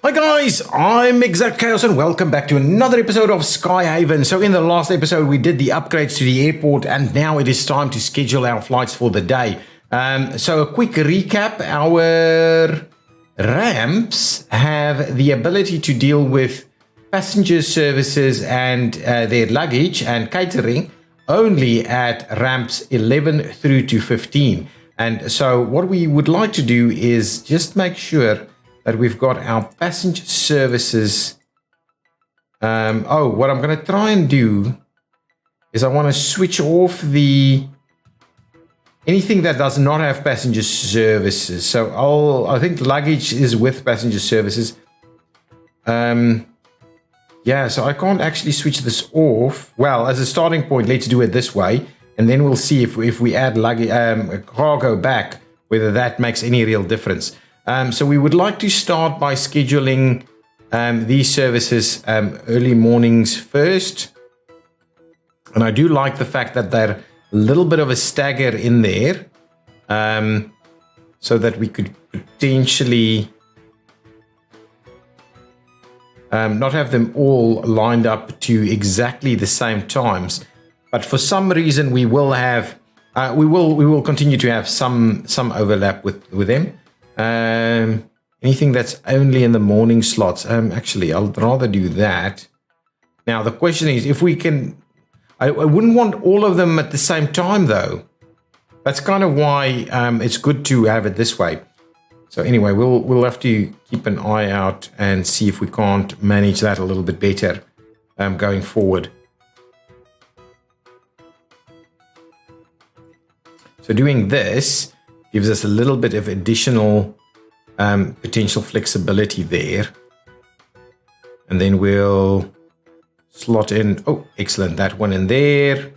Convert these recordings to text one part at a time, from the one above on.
Hi guys, I'm Exactchaos and welcome back to another episode of Skyhaven. So in the last episode we did the upgrades to the airport and now it is time to schedule our flights for the day. So a quick recap, our ramps have the ability to deal with passenger services and their luggage and catering only at ramps 11 through to 15. And so what we would like to do is just make sure that we've got our passenger services. What I'm going to try and do is I want to switch off anything that does not have passenger services. So I think luggage is with passenger services. So I can't actually switch this off. Well, as a starting point, let's do it this way, and then we'll see if we add luggage, cargo back, whether that makes any real difference. So we would like to start by scheduling these services early mornings first. And I do like the fact that they're a little bit of a stagger in there, so that we could potentially not have them all lined up to exactly the same times. But for some reason we will have we will continue to have some overlap with them. Anything that's only in the morning slots. Actually, I'll rather do that. Now, the question is if we can. I wouldn't want all of them at the same time, though. That's kind of why it's good to have it this way. So anyway, we'll have to keep an eye out and see if we can't manage that a little bit better going forward. So doing this gives us a little bit of additional potential flexibility there. And then we'll slot in, oh, excellent, that one in there.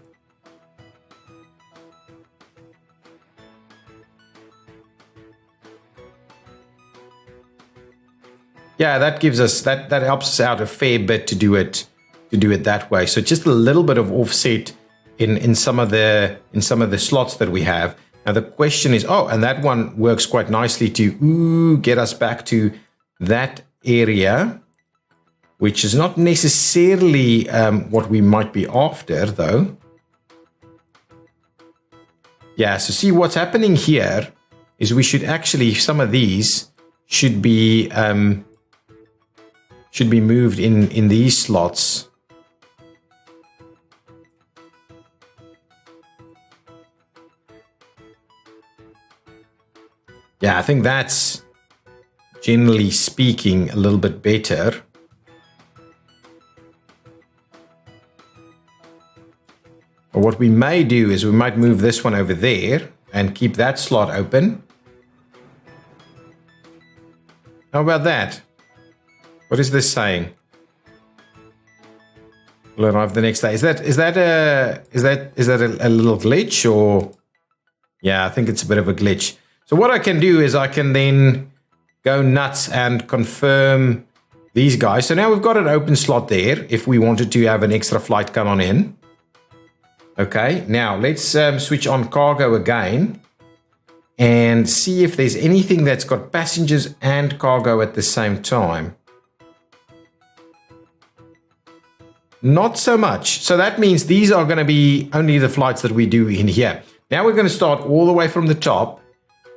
Yeah, that gives us, that helps us out a fair bit to do it that way. So just a little bit of offset in some of the slots that we have. Now the question is, and that one works quite nicely to get us back to that area, which is not necessarily what we might be after, though. Yeah, so see what's happening here is we should actually, some of these should be moved in these slots. Yeah, I think that's, generally speaking, a little bit better. But what we may do is we might move this one over there and keep that slot open. How about that? What is this saying? We'll arrive the next day. Is that a little glitch, or? Yeah, I think it's a bit of a glitch. So what I can do is I can then go nuts and confirm these guys. So now we've got an open slot there if we wanted to have an extra flight come on in. Okay, now let's switch on cargo again and see if there's anything that's got passengers and cargo at the same time. Not so much. So that means these are going to be only the flights that we do in here. Now we're going to start all the way from the top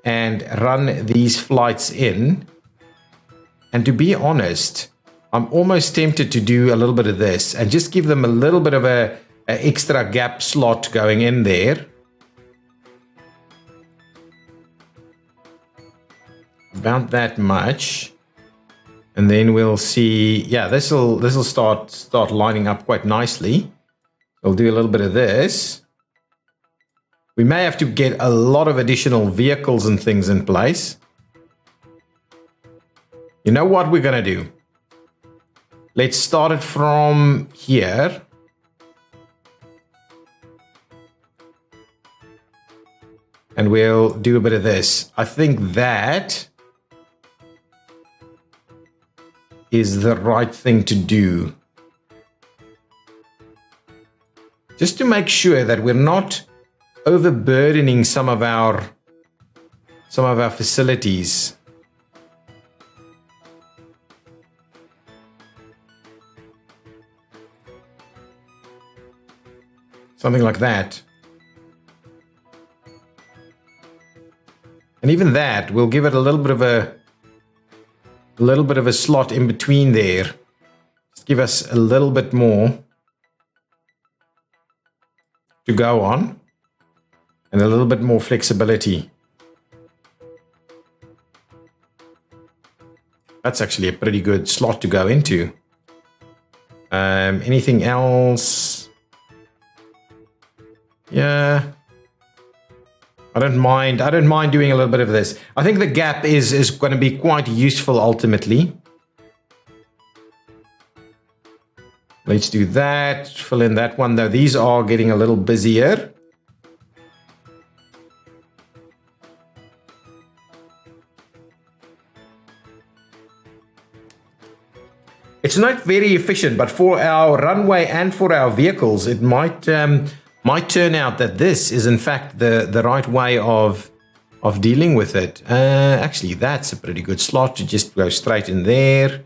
and run these flights in. And to be honest, I'm almost tempted to do a little bit of this and just give them a little bit of a extra gap slot going in there. About that much. And then we'll see, yeah, this will start lining up quite nicely. We'll do a little bit of this. We may have to get a lot of additional vehicles and things in place. You know what we're going to do? Let's start it from here. And we'll do a bit of this. I think that is the right thing to do. Just to make sure that we're not overburdening some of our facilities. Something like that. And even that, we'll give it a little bit of a slot in between there. Just give us a little bit more to go on, and a little bit more flexibility. That's actually a pretty good slot to go into. Anything else? Yeah. I don't mind doing a little bit of this. I think the gap is going to be quite useful ultimately. Let's do that. Fill in that one though. These are getting a little busier. It's not very efficient, but for our runway and for our vehicles, it might turn out that this is in fact the right way of dealing with it. Actually, that's a pretty good slot to just go straight in there.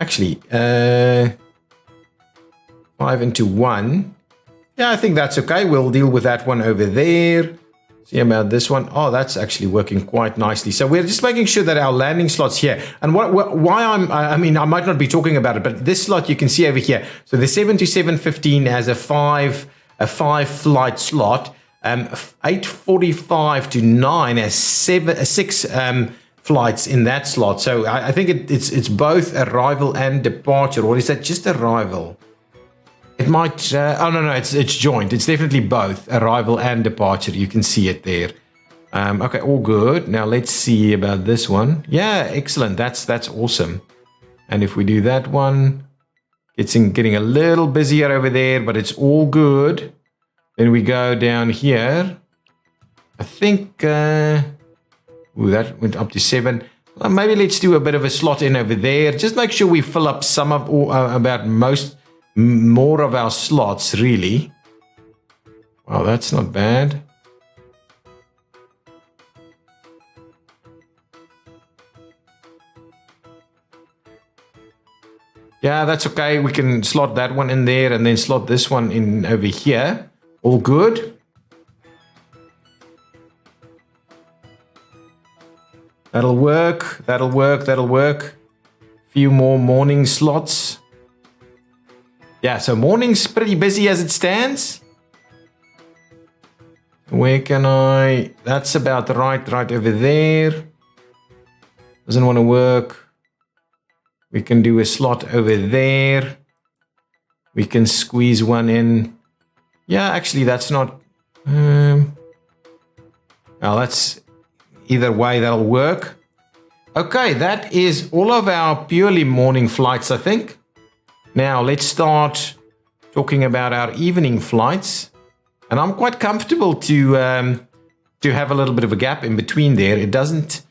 Actually, 5 into 1. Yeah, I think that's okay. We'll deal with that one over there. See about this one. Oh, that's actually working quite nicely. So we're just making sure that our landing slots here, and why I mean, I might not be talking about it, but this slot you can see over here. So the 7 to 7:15 has a five flight slot. 8:45 to 9 has six flights in that slot. So I think it's both arrival and departure, or is that just arrival? It might, oh no, it's joint. It's definitely both arrival and departure. You can see it there. Okay, all good. Now let's see about this one. Yeah, excellent. That's awesome. And if we do that one, it's getting a little busier over there, but it's all good. Then we go down here. I think, ooh, that went up to 7. Well, maybe let's do a bit of a slot in over there. Just make sure we fill up some of, or more of our slots, really. Wow, that's not bad. Yeah, that's okay. We can slot that one in there and then slot this one in over here. All good. That'll work. That'll work. That'll work. Few more morning slots. Yeah, so morning's pretty busy as it stands. Where can I... That's about right over there. Doesn't want to work. We can do a slot over there. We can squeeze one in. Yeah, actually, that's not... Well, that's... Either way, that'll work. Okay, that is all of our purely morning flights, I think. Now, let's start talking about our evening flights. And I'm quite comfortable to have a little bit of a gap in between there. It doesn't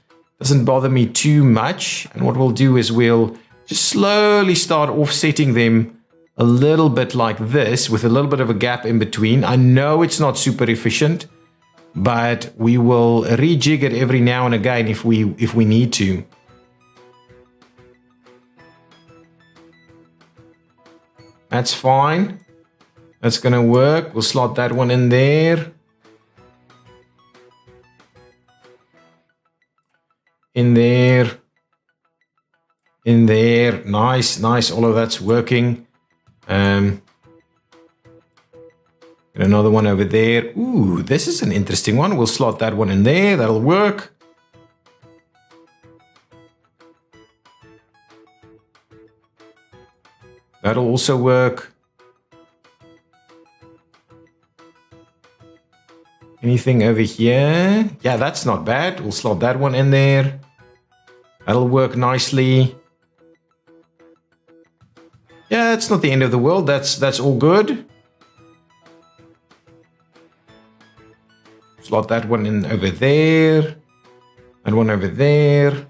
bother me too much. And what we'll do is we'll just slowly start offsetting them a little bit like this, with a little bit of a gap in between. I know it's not super efficient, but we will rejig it every now and again if we need to. That's fine. That's going to work. We'll slot that one in there. In there. In there. Nice, nice. All of that's working. And another one over there. Ooh, this is an interesting one. We'll slot that one in there. That'll work. That'll also work. Anything over here? Yeah, that's not bad. We'll slot that one in there. That'll work nicely. Yeah, it's not the end of the world. That's all good. Slot that one in over there. And one over there.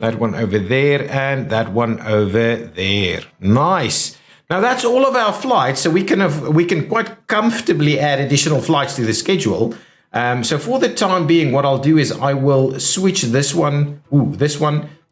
That one over there and that one over there. Nice. Now that's all of our flights, so we can quite comfortably add additional flights to the schedule. So for the time being, what I'll do is I will switch this one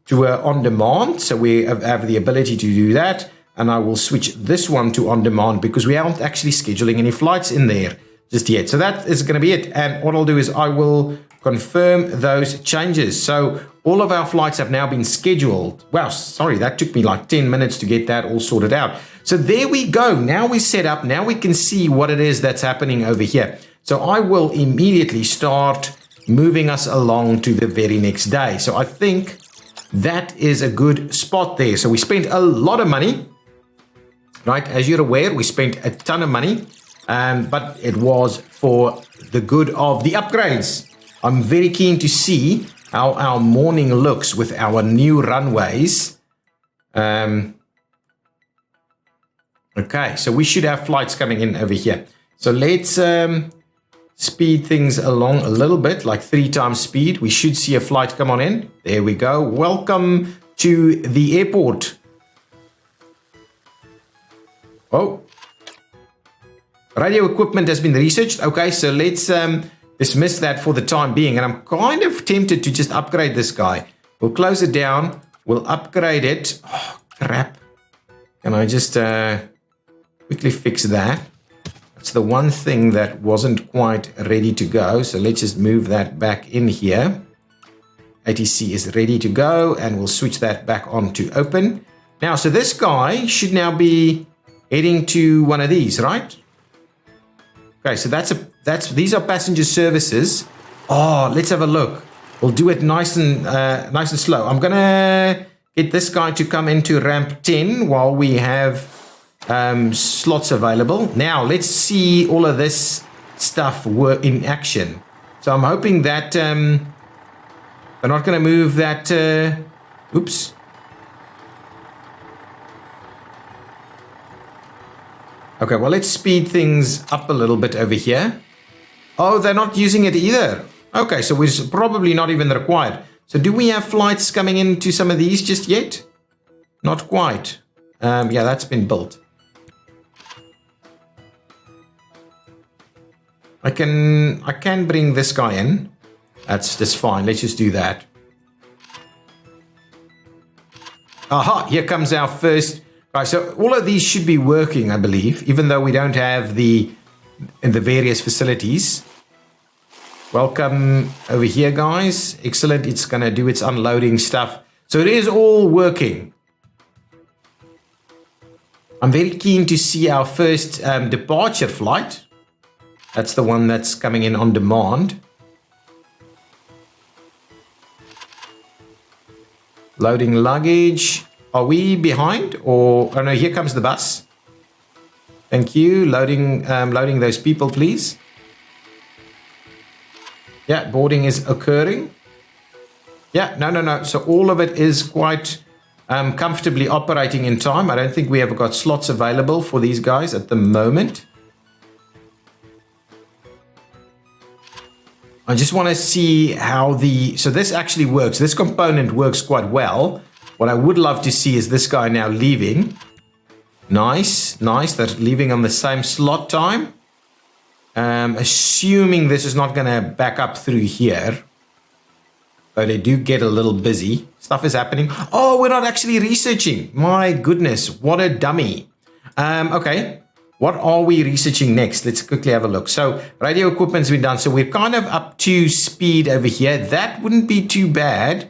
to on demand. So we have the ability to do that, and I will switch this one to on demand because we aren't actually scheduling any flights in there just yet. So that is going to be it. And what I'll do is I will confirm those changes. So all of our flights have now been scheduled. Wow, sorry, that took me like 10 minutes to get that all sorted out. So there we go. Now we're set up. Now we can see what it is that's happening over here. So I will immediately start moving us along to the very next day. So I think that is a good spot there. So we spent a lot of money, right? As you're aware, we spent a ton of money, but it was for the good of the upgrades. I'm very keen to see how our morning looks with our new runways. Okay, so we should have flights coming in over here. So let's speed things along a little bit, like 3 times speed. We should see a flight come on in. There we go. Welcome to the airport. Oh, radio equipment has been researched. Okay, so let's dismiss that for the time being. And I'm kind of tempted to just upgrade this guy. We'll close it down. We'll upgrade it. Oh, crap. Can I just quickly fix that? It's the one thing that wasn't quite ready to go. So let's just move that back in here. ATC is ready to go, and we'll switch that back on to open. Now, so this guy should now be heading to one of these, right? Okay, so these are passenger services. Oh, let's have a look. We'll do it nice and slow. I'm gonna get this guy to come into ramp 10 while we have slots available. Now let's see all of this stuff work in action. So I'm hoping that they're not going to move that. Oops. Okay, well, let's speed things up a little bit over here. Oh, they're not using it either. Okay, so we're probably not even required. So do we have flights coming into some of these just yet? Not quite. Yeah, that's been built. I can bring this guy in. That's fine. Let's just do that. Aha, here comes our first. Right, so all of these should be working, I believe, even though we don't have the various facilities. Welcome over here, guys. Excellent. It's going to do its unloading stuff. So it is all working. I'm very keen to see our first departure flight. That's the one that's coming in on demand. Loading luggage. Are we behind? Or, oh no, here comes the bus. Thank you. Loading those people, please. Yeah, boarding is occurring. Yeah, no. So all of it is quite comfortably operating in time. I don't think we have got slots available for these guys at the moment. I just want to see how so this actually works. This component works quite well. What I would love to see is this guy now leaving. Nice. They're leaving on the same slot time. Assuming this is not going to back up through here. But they do get a little busy. Stuff is happening. Oh, we're not actually researching. My goodness, what a dummy. Okay. What are we researching next? Let's quickly have a look. So radio equipment's been done. So we're kind of up to speed over here. That wouldn't be too bad.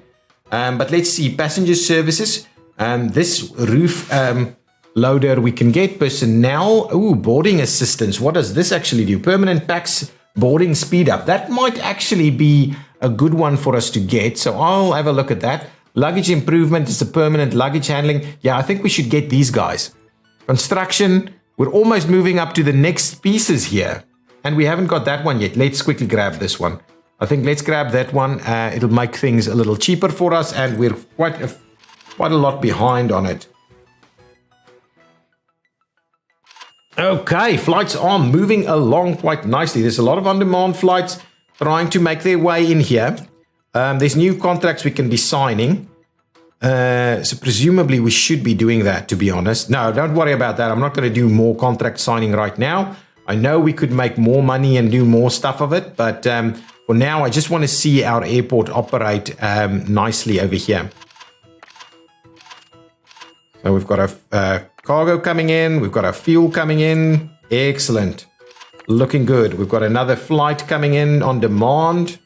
But let's see. Passenger services. This roof loader we can get. Personnel. Ooh, boarding assistance. What does this actually do? Permanent packs boarding speed up. That might actually be a good one for us to get. So I'll have a look at that. Luggage improvement is a permanent luggage handling. Yeah, I think we should get these guys. Construction. We're almost moving up to the next pieces here. And we haven't got that one yet. Let's quickly grab this one. I think let's grab that one. It'll make things a little cheaper for us. And we're quite a lot behind on it. Okay, flights are moving along quite nicely. There's a lot of on-demand flights trying to make their way in here. There's new contracts we can be signing. So presumably we should be doing that, to be honest. No, don't worry about that. I'm not going to do more contract signing right now. I know we could make more money and do more stuff of it, but for now, I just want to see our airport operate nicely over here. So we've got a cargo coming in. We've got our fuel coming in. Excellent. Looking good. We've got another flight coming in on demand.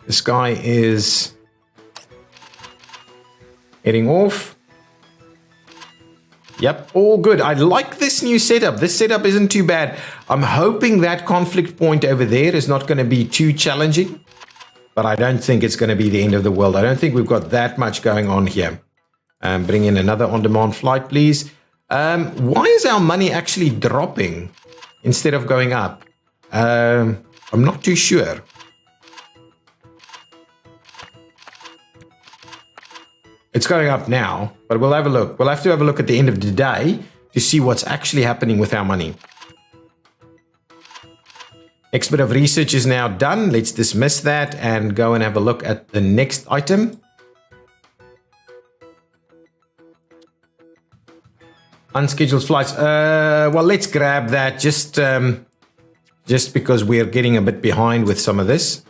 This guy is heading off. Yep, all good. I like this new setup. This setup isn't too bad. I'm hoping that conflict point over there is not going to be too challenging, but I don't think it's going to be the end of the world. I don't think we've got that much going on here. Bring in another on-demand flight, please. Why is our money actually dropping instead of going up? I'm not too sure. It's going up now, but we'll have a look. We'll have to have a look at the end of the day to see what's actually happening with our money. Next bit of research is now done. Let's dismiss that and go and have a look at the next item. Unscheduled flights. Well, let's grab that just because we're getting a bit behind with some of this.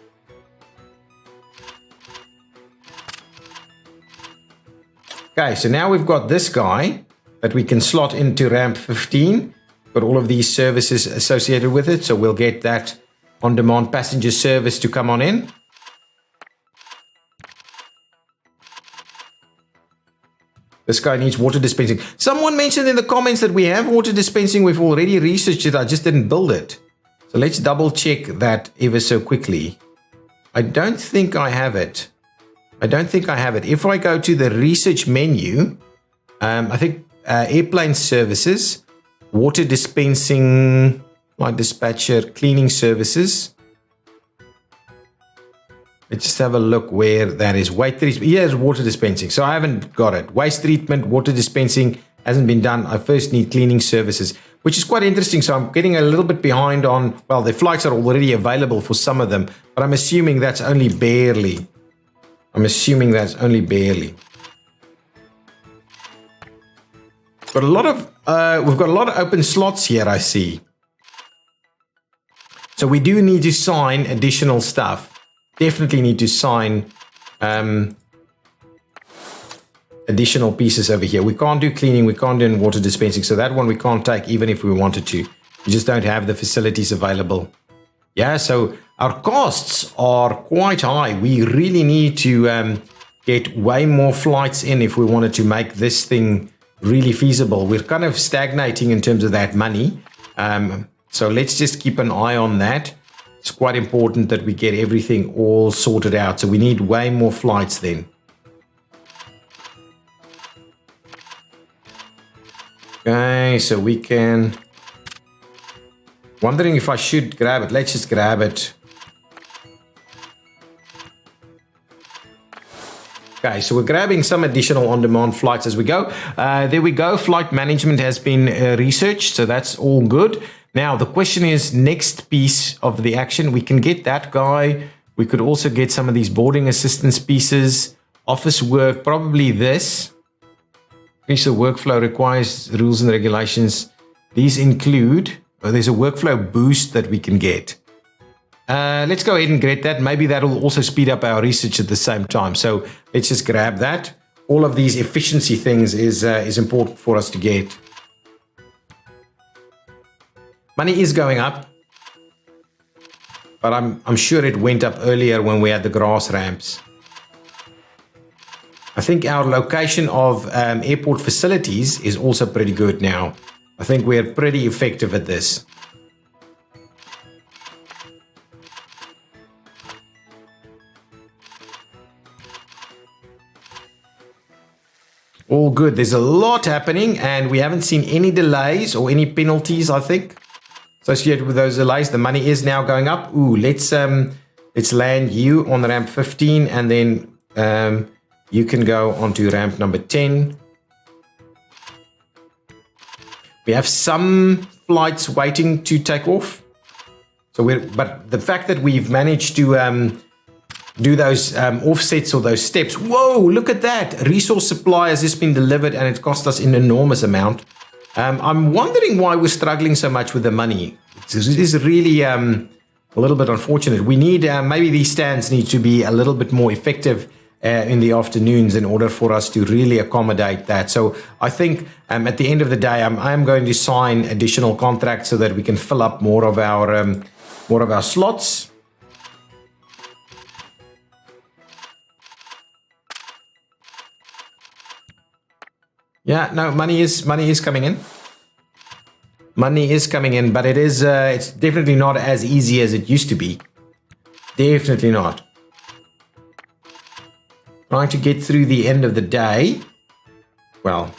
Okay, so now we've got this guy that we can slot into ramp 15. Got all of these services associated with it, so we'll get that on-demand passenger service to come on in. This guy needs water dispensing. Someone mentioned in the comments that we have water dispensing. We've already researched it. I just didn't build it. So let's double check that ever so quickly. I don't think I have it. If I go to the research menu, I think airplane services, water dispensing, flight dispatcher, cleaning services. Let's just have a look where that is. Here's water dispensing. So I haven't got it. Waste treatment, water dispensing hasn't been done. I first need cleaning services, which is quite interesting. So I'm getting a little bit behind on, well, the flights are already available for some of them, but I'm assuming that's only barely. We've got a lot of open slots here, I see. So we do need to sign additional stuff. Definitely need to sign additional pieces over here. We can't do cleaning, we can't do water dispensing. So that one we can't take even if we wanted to. We just don't have the facilities available. Yeah, so our costs are quite high. We really need to get way more flights in if we wanted to make this thing really feasible. We're kind of stagnating in terms of that money. So let's just keep an eye on that. It's quite important that we get everything all sorted out. So we need way more flights then. Okay, so we can... Wondering if I should grab it. Let's just grab it. Okay, so we're grabbing some additional on-demand flights as we go. There we go. Flight management has been researched, so that's all good. Now, the question is, next piece of the action. We can get that guy. We could also get some of these boarding assistance pieces. Office work, probably this. Increase the workflow requires rules and regulations. These include... there's a workflow boost that we can get. Let's go ahead and get that. Maybe that will also speed up our research at the same time. So let's just grab that. All of these efficiency things is important for us to get. Money is going up, but I'm sure it went up earlier when we had the grass ramps. I think our location of airport facilities is also pretty good now. I think we're pretty effective at this. All good. There's a lot happening and we haven't seen any delays or any penalties, I think, associated with those delays. The money is now going up. Ooh, let's land you on ramp 15 and then you can go onto ramp number 10. We have some flights waiting to take off. But the fact that we've managed to do those offsets or those steps. Whoa, look at that. Resource supply has just been delivered and it cost us an enormous amount. I'm wondering why we're struggling so much with the money. This is really a little bit unfortunate. We need, maybe these stands need to be a little bit more effective in the afternoons in order for us to really accommodate that. So I think at the end of the day, I'm going to sign additional contracts so that we can fill up more of our slots. Yeah, no, money is coming in. Money is coming in, but it's definitely not as easy as it used to be. Definitely not. Trying to get through the end of the day. Well,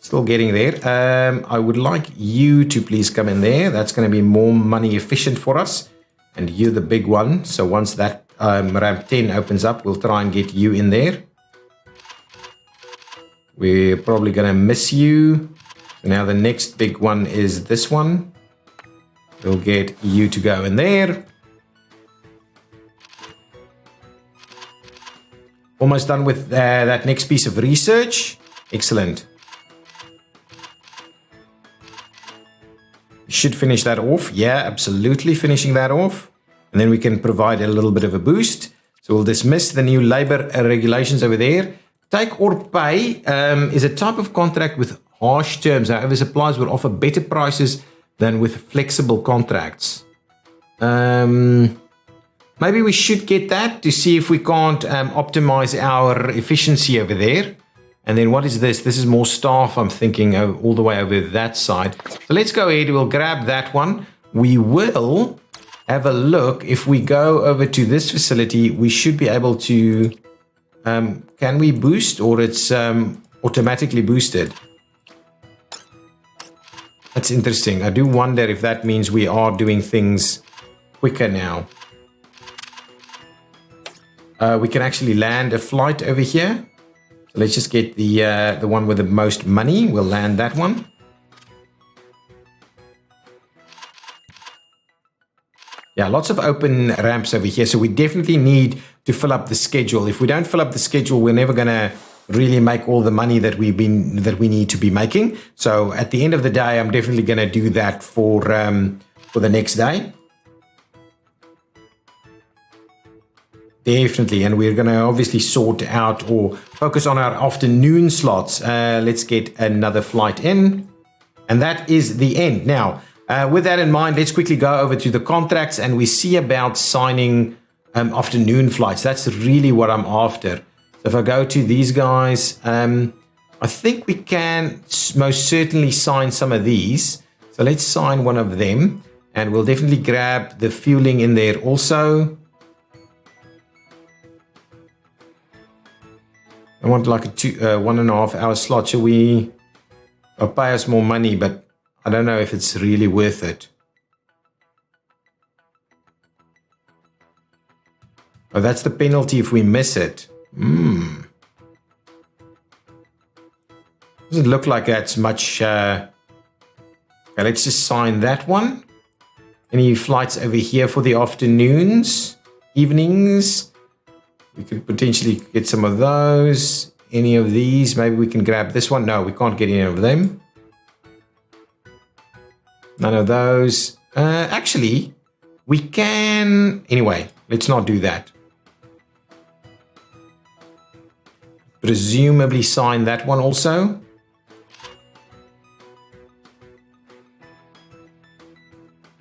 still getting there. I would like you to please come in there. That's going to be more money efficient for us. And you're the big one. So once that ramp 10 opens up, we'll try and get you in there. We're probably going to miss you. So now the next big one is this one. We'll get you to go in there. Almost done with that next piece of research. Excellent. Should finish that off. Yeah, absolutely finishing that off. And then we can provide a little bit of a boost. So we'll dismiss the new labor regulations over there. Take or pay is a type of contract with harsh terms. However, suppliers will offer better prices than with flexible contracts. Maybe we should get that to see if we can't optimize our efficiency over there. And then what is this? This is more staff, I'm thinking, all the way over that side. So let's go ahead. We'll grab that one. We will have a look. If we go over to this facility, we should be able to... can we boost, or it's automatically boosted? That's interesting. I do wonder if that means we are doing things quicker now. We can actually land a flight over here. So let's just get the one with the most money. We'll land that one. Yeah, lots of open ramps over here. So we definitely need to fill up the schedule. If we don't fill up the schedule, we're never going to really make all the money that we need to be making. So at the end of the day, I'm definitely going to do that for the next day. Definitely. And we're going to obviously sort out or focus on our afternoon slots. Let's get another flight in. And that is the end. Now, with that in mind, let's quickly go over to the contracts and we see about signing afternoon flights. That's really what I'm after. So if I go to these guys, I think we can most certainly sign some of these. So let's sign one of them and we'll definitely grab the fueling in there also. I want like a 1.5 hour slot. Shall we pay us more money, but I don't know if it's really worth it. Oh, that's the penalty if we miss it. Doesn't look like that's much. Okay, let's just sign that one. Any flights over here for the afternoons, evenings? We could potentially get some of those. Any of these? Maybe we can grab this one. No, we can't get any of them. None of those. Actually, we can... Anyway, let's not do that. Presumably sign that one also.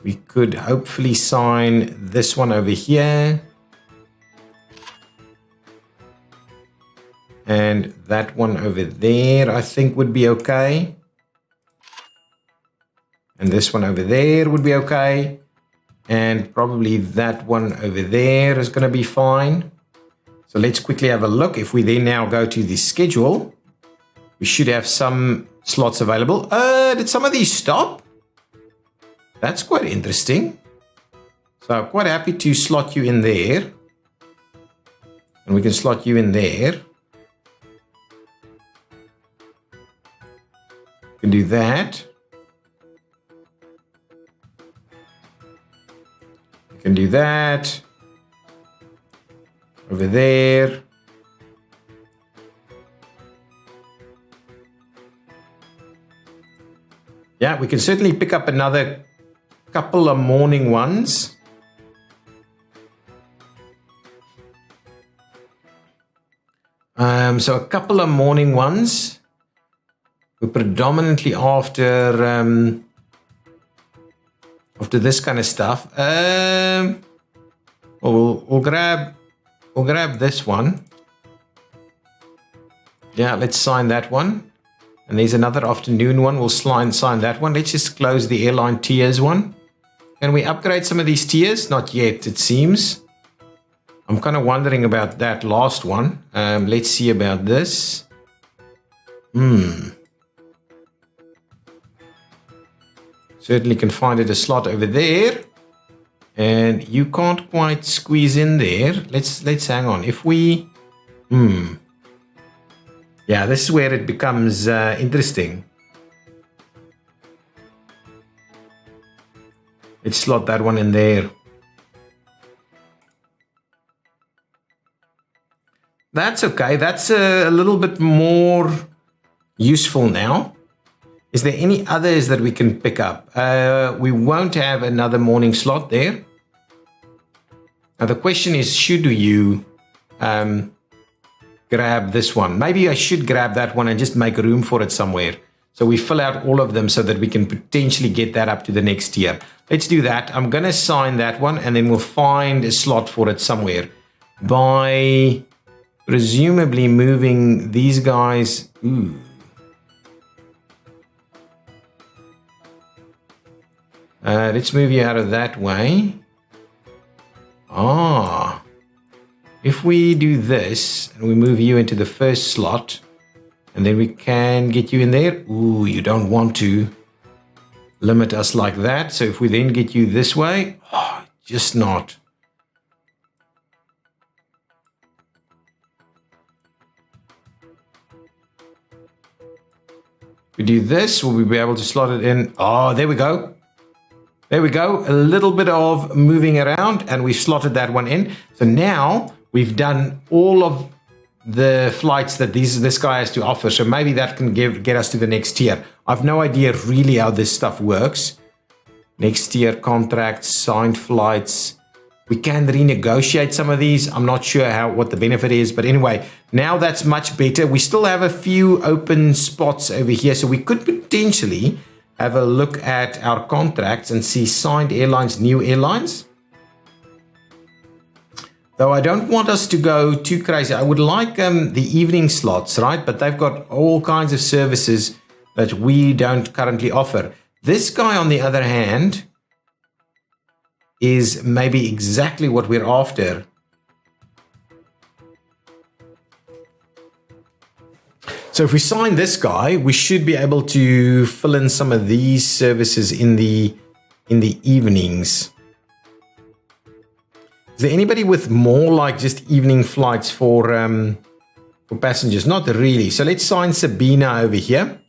We could hopefully sign this one over here. And that one over there, I think would be okay. And this one over there would be okay. And probably that one over there is going to be fine. So let's quickly have a look. If we then now go to the schedule, we should have some slots available. Did some of these stop? That's quite interesting. So I'm quite happy to slot you in there. And we can slot you in there. Can do that. You can do that. over there. Yeah, we can certainly pick up another couple of morning ones. So a couple of morning ones. We're predominantly after this kind of stuff. We'll grab this one. Yeah, let's sign that one. And there's another afternoon one. We'll sign that one. Let's just close the airline tiers one. Can we upgrade some of these tiers? Not yet, it seems. I'm kind of wondering about that last one. Let's see about this. Certainly can find it a slot over there. And you can't quite squeeze in there. Let's hang on. If we... Yeah, this is where it becomes interesting. Let's slot that one in there. That's okay. That's a little bit more useful now. Is there any others that we can pick up? We won't have another morning slot there. Now the question is, should you grab this one? Maybe I should grab that one and just make room for it somewhere. So we fill out all of them so that we can potentially get that up to the next tier. Let's do that. I'm going to sign that one and then we'll find a slot for it somewhere. By presumably moving these guys. Let's move you out of that way. If we do this and we move you into the first slot and then we can get you in there. You don't want to limit us like that. So if we then get you this way, just not. If we do this, will we be able to slot it in? There we go. There we go. A little bit of moving around and we've slotted that one in. So now we've done all of the flights that this guy has to offer. So maybe that can get us to the next tier. I've no idea really how this stuff works. Next tier contracts, signed flights. We can renegotiate some of these. I'm not sure what the benefit is. But anyway, now that's much better. We still have a few open spots over here. So we could potentially have a look at our contracts and see signed airlines, new airlines. Though I don't want us to go too crazy. I would like the evening slots, right? But they've got all kinds of services that we don't currently offer. This guy, on the other hand, is maybe exactly what we're after. So if we sign this guy, we should be able to fill in some of these services in the evenings. Is there anybody with more like just evening flights for passengers? Not really. So let's sign Sabina over here.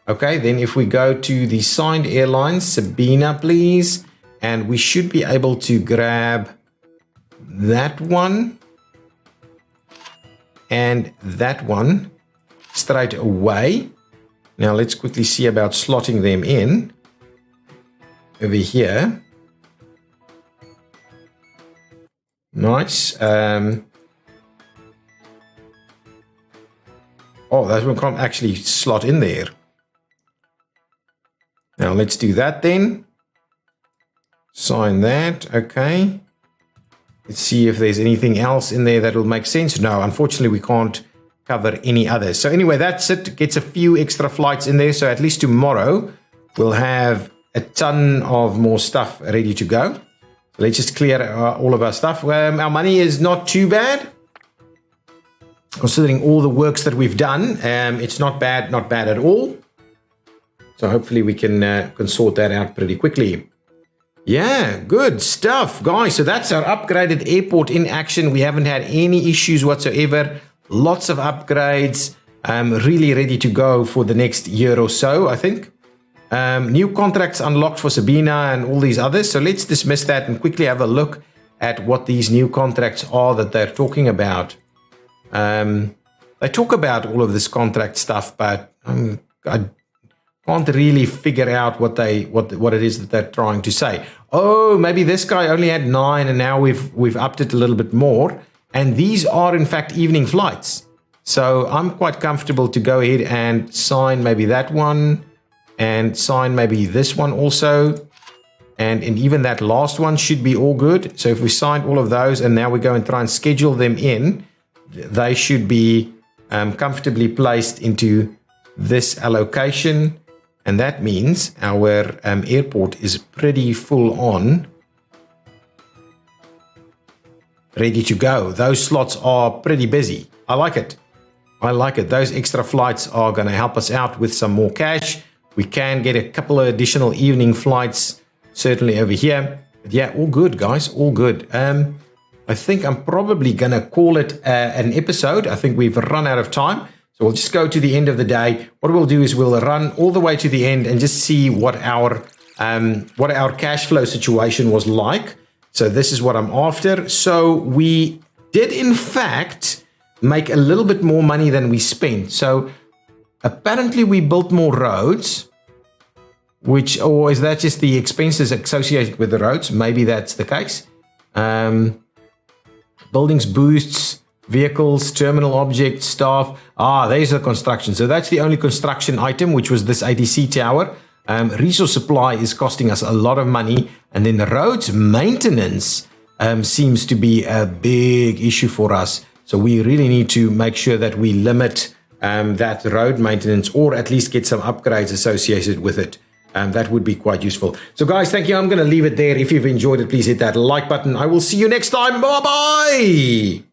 Okay, then if we go to the signed airlines, Sabina, please. And we should be able to grab that one and that one straight away. Now let's quickly see about slotting them in over here. Nice. That one can't actually slot in there. Now let's do that then. Sign that. Okay. Let's see if there's anything else in there that will make sense. No, unfortunately we can't cover any others. So anyway, that's it. Gets a few extra flights in there. So at least tomorrow we'll have a ton of more stuff ready to go. Let's just clear all of our stuff. Our money is not too bad. Considering all the works that we've done, it's not bad at all. So hopefully we can sort that out pretty quickly. Yeah, good stuff, guys. So that's our upgraded airport in action. We haven't had any issues whatsoever. Lots of upgrades. Really ready to go for the next year or so, I think. New contracts unlocked for Sabina and all these others. So let's dismiss that and quickly have a look at what these new contracts are that they're talking about. They talk about all of this contract stuff, but I can't really figure out what it is that they're trying to say. Oh, maybe this guy only had 9 and now we've upped it a little bit more. And these are in fact evening flights. So I'm quite comfortable to go ahead and sign maybe that one and sign maybe this one also. And even that last one should be all good. So if we signed all of those and now we go and try and schedule them in, they should be comfortably placed into this allocation. And that means our airport is pretty full on, ready to go. Those slots are pretty busy. I like it. I like it. Those extra flights are going to help us out with some more cash. We can get a couple of additional evening flights, certainly over here. But yeah, all good, guys. All good. I think I'm probably going to call it an episode. I think we've run out of time. So we'll just go to the end of the day. What we'll do is we'll run all the way to the end and just see what our cash flow situation was like. So this is what I'm after. So we did, in fact, make a little bit more money than we spent. So apparently we built more roads, or is that just the expenses associated with the roads? Maybe that's the case. Buildings boosts, vehicles, terminal objects, staff. There's the construction. So that's the only construction item, which was this ATC tower. Resource supply is costing us a lot of money. And then the roads maintenance seems to be a big issue for us. So we really need to make sure that we limit that road maintenance, or at least get some upgrades associated with it. That would be quite useful. So guys, thank you. I'm going to leave it there. If you've enjoyed it, please hit that like button. I will see you next time. Bye-bye.